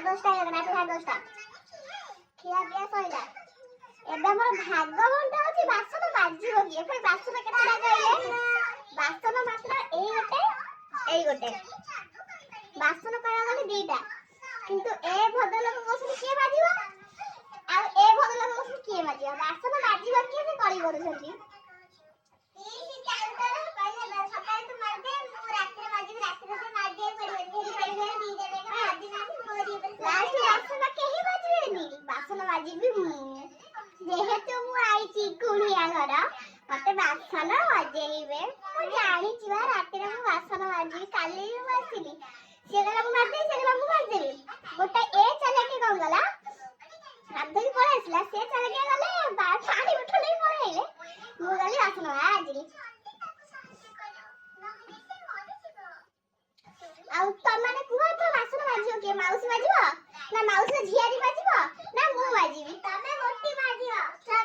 10ଟା ହେଇଗଲା, 10ଟା ଖିଆ ପିଆ ସଇଲା। ଏବେ ଆମର ଭାଗ ବଣ୍ଟା ଅଛି ବାସନ ମାଜିବ କିଏ? ପୁଣି ବାସନ କେତେଟା କହିଲେ? ବାସନ ମାତ୍ର ଏଇ ଗୋଟେ ବାସନ କହିବାକୁ ଗଲେ 2ଟା, କିନ୍ତୁ ଏ ଭଦ୍ରଲୋକ ବସିକି କିଏ ମାଜିବ? ଆଉ ଏ ଭଦ୍ରଲୋକ ବସିକି କିଏ ମାଜିବ? ବାସନ ମାଜିବ କିଏ? ସେ କଳି କରୁଛନ୍ତି। ବାସନ ମାଜିବି ମୁଁ, ଯେହେତୁ ମୁଁ ଆଇଛି କୁଣିଆ ଘର, ମତେ ବାସନ ମଜେଇବେ। ମୁଁ ଜାଣିଛି ବା ରାତିରେ ମୁଁ ବାସନ ମାଜିବି। କାଲି ବି ମୁଁ ଆସିଲି, ସିଏ କହିଲା ମୁଁ ମାରିଦେବି, ସେ କହିଲା ମୁଁ ମାରିଦେବି। ଗୋଟେ ଏ ଚାଲାକି କଣ କଲା, ଗାଧୋଇ ପଳେଇ ଆସିଲା। ସେ ଚାଲାକିଆ ଗଲେ ପାଣି ବୋତଲ ନେଇ ପଳେଇଲେ, ମୁଁ ଗଲି ବାସନ ମାଜିଲି। ଆଉ ତମାନେ କୁହ ତ ବାସନ ମାଜିବ କିଏ? ମାଉସୀ ମାଜିବ ନା ମାଉସୀ ଝିଆରୀ ମାଜିବ ନା ମୁଁ ମାଜିବି? ତମେ ମୋଟି ମାଜିବ।